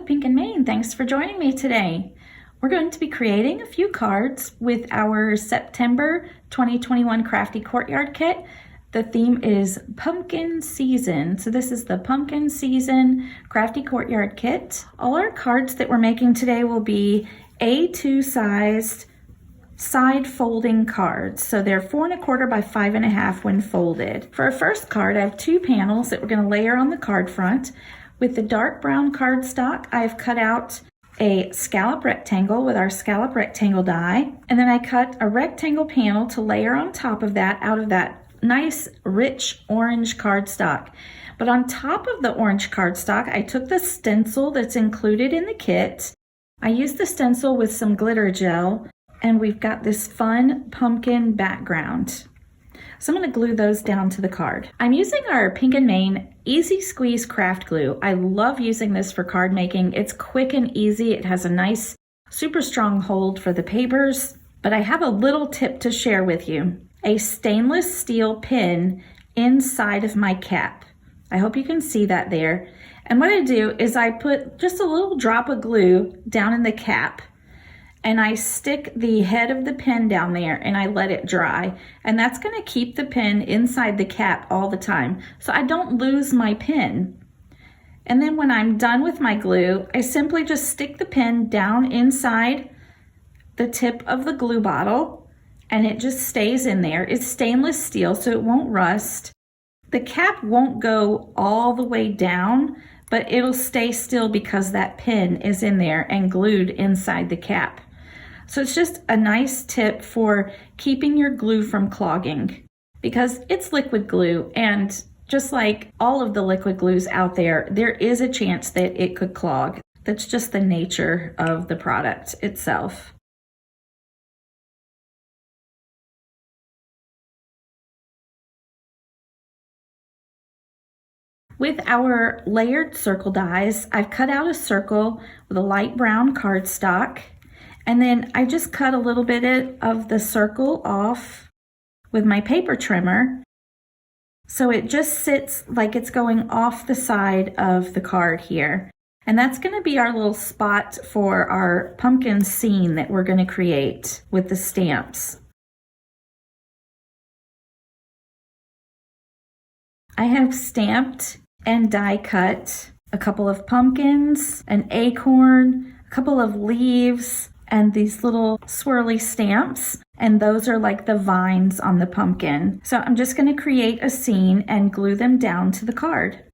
with Pink and Maine. Thanks for joining me today. We're going to be creating a few cards with our September 2021 Crafty Courtyard kit. The theme is Pumpkin Season. So this is the Pumpkin Season Crafty Courtyard kit. All our cards that we're making today will be A2 sized side folding cards. So they're 4 1/4 by 5 1/2 when folded. For our first card, I have 2 panels that we're going to layer on the card front. With the dark brown cardstock, I've cut out a scallop rectangle with our scallop rectangle die, and then I cut a rectangle panel to layer on top of that out of that nice rich orange cardstock. But on top of the orange cardstock, I took the stencil that's included in the kit. I used the stencil with some glitter gel, and we've got this fun pumpkin background. So I'm going to glue those down to the card. I'm using our Pink and Maine Easy Squeeze craft glue. I love using this for card making. It's quick and easy. It has a nice, super strong hold for the papers. But I have a little tip to share with you. A stainless steel pin inside of my cap. I hope you can see that there. And what I do is I put just a little drop of glue down in the cap, and I stick the head of the pin down there and I let it dry. And that's going to keep the pin inside the cap all the time, so I don't lose my pin. And then when I'm done with my glue, I simply just stick the pin down inside the tip of the glue bottle, and it just stays in there. It's stainless steel, so it won't rust. The cap won't go all the way down, but it'll stay still because that pin is in there and glued inside the cap. So it's just a nice tip for keeping your glue from clogging, because it's liquid glue, and just like all of the liquid glues out there, there is a chance that it could clog. That's just the nature of the product itself. With our layered circle dies, I've cut out a circle with a light brown cardstock, and then I just cut a little bit of the circle off with my paper trimmer, so it just sits like it's going off the side of the card here. And that's going to be our little spot for our pumpkin scene that we're going to create with the stamps. I have stamped and die cut a couple of pumpkins, an acorn, a couple of leaves, and these little swirly stamps, and those are like the vines on the pumpkin. So I'm just going to create a scene and glue them down to the card.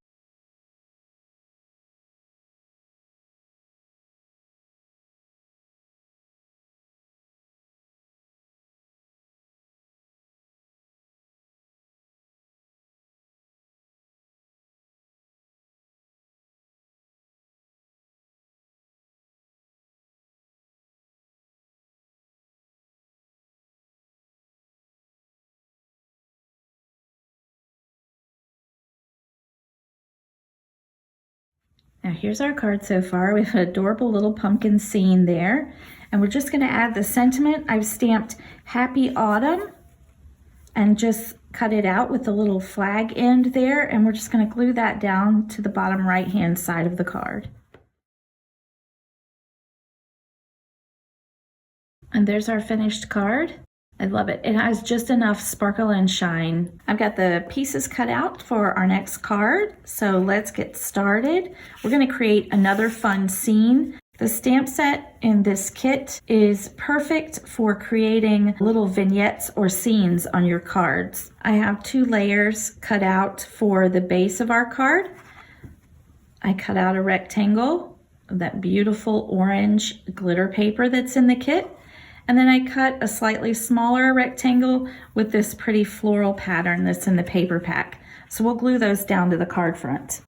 Now here's our card so far. We have an adorable little pumpkin scene there. And we're just going to add the sentiment. I've stamped Happy Autumn and just cut it out with the little flag end there. And we're just going to glue that down to the bottom right-hand side of the card. And there's our finished card. I love it. It has just enough sparkle and shine. I've got the pieces cut out for our next card, so let's get started. We're going to create another fun scene. The stamp set in this kit is perfect for creating little vignettes or scenes on your cards. I have 2 layers cut out for the base of our card. I cut out a rectangle of that beautiful orange glitter paper that's in the kit. And then I cut a slightly smaller rectangle with this pretty floral pattern that's in the paper pack. So we'll glue those down to the card front.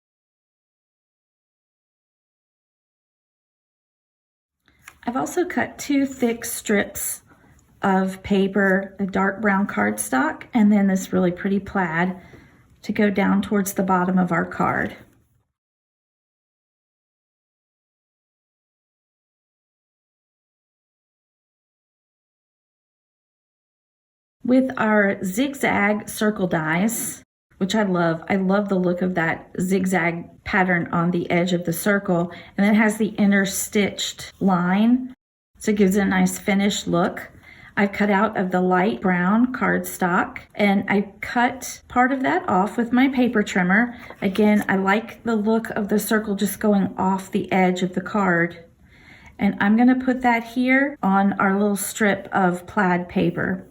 I've also cut 2 thick strips of paper, a dark brown cardstock, and then this really pretty plaid to go down towards the bottom of our card. With our zigzag circle dies, which I love. I love the look of that zigzag pattern on the edge of the circle, and then it has the inner stitched line, so it gives it a nice finished look. I've cut out of the light brown cardstock, and I cut part of that off with my paper trimmer. Again, I like the look of the circle just going off the edge of the card. And I'm gonna put that here on our little strip of plaid paper.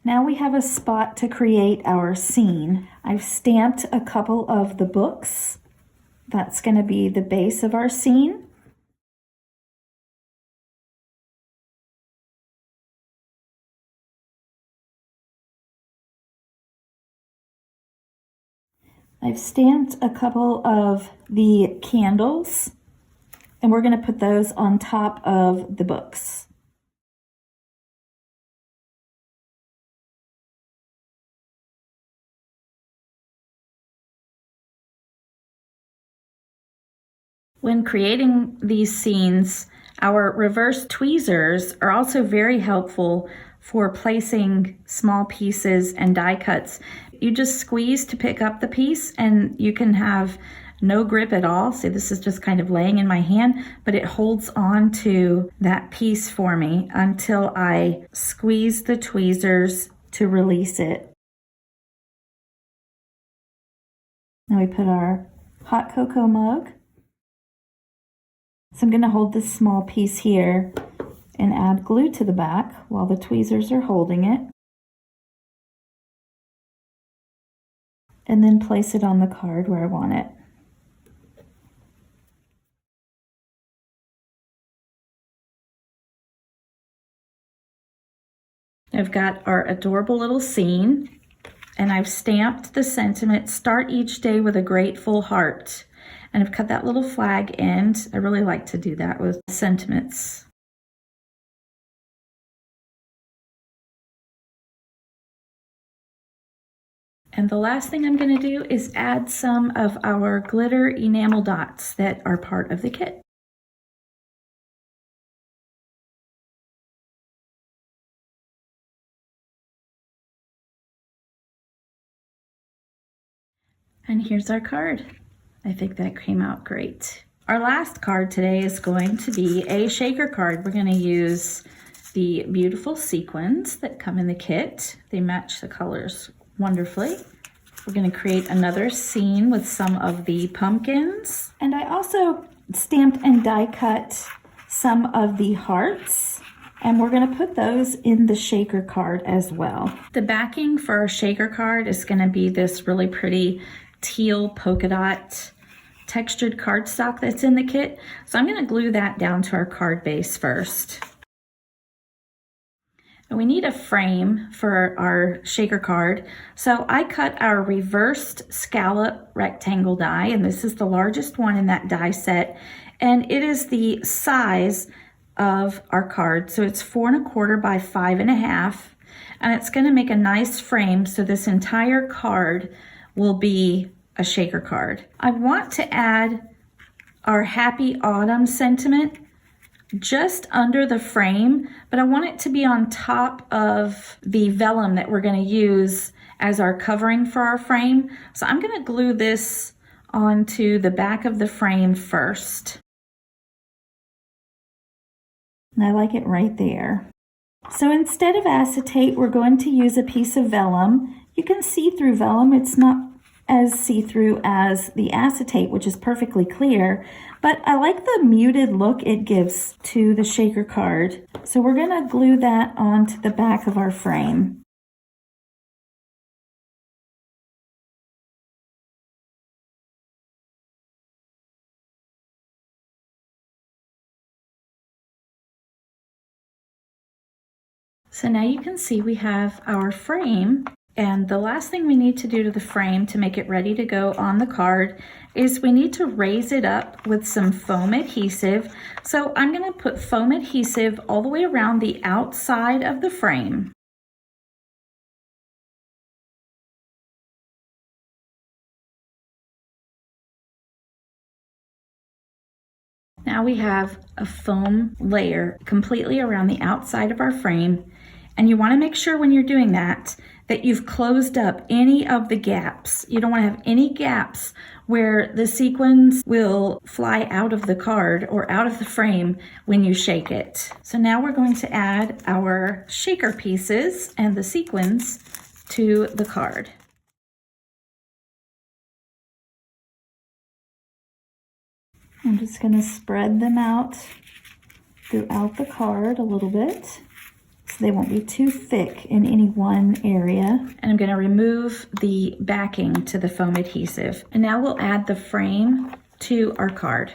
Now we have a spot to create our scene. I've stamped a couple of the books. That's gonna be the base of our scene. I've stamped a couple of the candles, and we're going to put those on top of the books. When creating these scenes, our reverse tweezers are also very helpful for placing small pieces and die cuts. You just squeeze to pick up the piece, and you can have no grip at all. See, this is just kind of laying in my hand, but it holds on to that piece for me until I squeeze the tweezers to release it. Now we put our hot cocoa mug. So I'm going to hold this small piece here and add glue to the back while the tweezers are holding it. And then place it on the card where I want it. I've got our adorable little scene, and I've stamped the sentiment, "Start each day with a grateful heart." And I've cut that little flag end. I really like to do that with sentiments. And the last thing I'm going to do is add some of our glitter enamel dots that are part of the kit. And here's our card. I think that came out great. Our last card today is going to be a shaker card. We're going to use the beautiful sequins that come in the kit. They match the colors wonderfully. We're going to create another scene with some of the pumpkins. And I also stamped and die cut some of the hearts, and we're going to put those in the shaker card as well. The backing for our shaker card is going to be this really pretty teal polka dot textured cardstock that's in the kit. So I'm going to glue that down to our card base first. And we need a frame for our shaker card. So I cut our reversed scallop rectangle die, and this is the largest one in that die set. And it is the size of our card. So it's 4 1/4 by 5 1/2. And it's going to make a nice frame, so this entire card will be a shaker card. I want to add our Happy Autumn sentiment just under the frame, but I want it to be on top of the vellum that we're going to use as our covering for our frame. So I'm going to glue this onto the back of the frame first. And I like it right there. So instead of acetate, we're going to use a piece of vellum. You can see through vellum. It's not as see-through as the acetate, which is perfectly clear, but I like the muted look it gives to the shaker card. So we're going to glue that onto the back of our frame. So now you can see we have our frame. And the last thing we need to do to the frame to make it ready to go on the card is we need to raise it up with some foam adhesive. So I'm going to put foam adhesive all the way around the outside of the frame. Now we have a foam layer completely around the outside of our frame. And you want to make sure when you're doing that that you've closed up any of the gaps. You don't want to have any gaps where the sequins will fly out of the card or out of the frame when you shake it. So now we're going to add our shaker pieces and the sequins to the card. I'm just going to spread them out throughout the card a little bit so they won't be too thick in any one area. And I'm going to remove the backing to the foam adhesive. And now we'll add the frame to our card.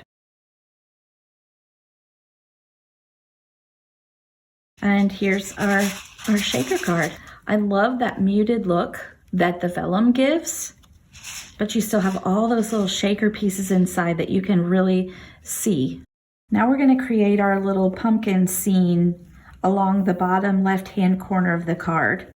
And here's our shaker card. I love that muted look that the vellum gives, but you still have all those little shaker pieces inside that you can really see. Now we're going to create our little pumpkin scene along the bottom left-hand corner of the card.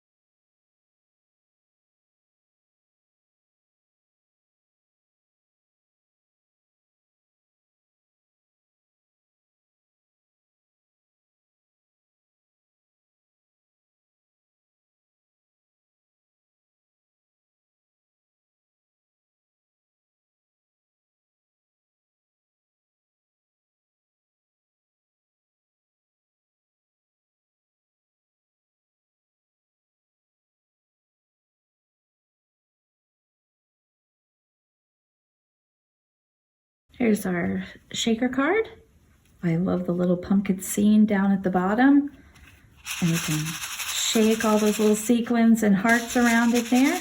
Here's our shaker card. I love the little pumpkin scene down at the bottom. And you can shake all those little sequins and hearts around it there.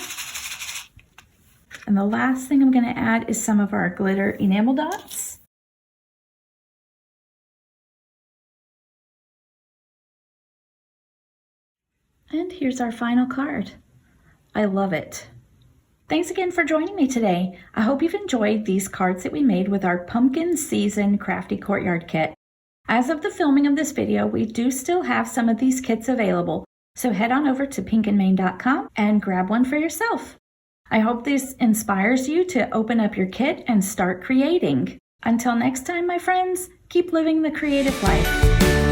And the last thing I'm going to add is some of our glitter enamel dots. And here's our final card. I love it. Thanks again for joining me today. I hope you've enjoyed these cards that we made with our Pumpkin Season Crafty Courtyard kit. As of the filming of this video, we do still have some of these kits available, so head on over to pinkandmain.com and grab one for yourself. I hope this inspires you to open up your kit and start creating. Until next time, my friends, keep living the creative life.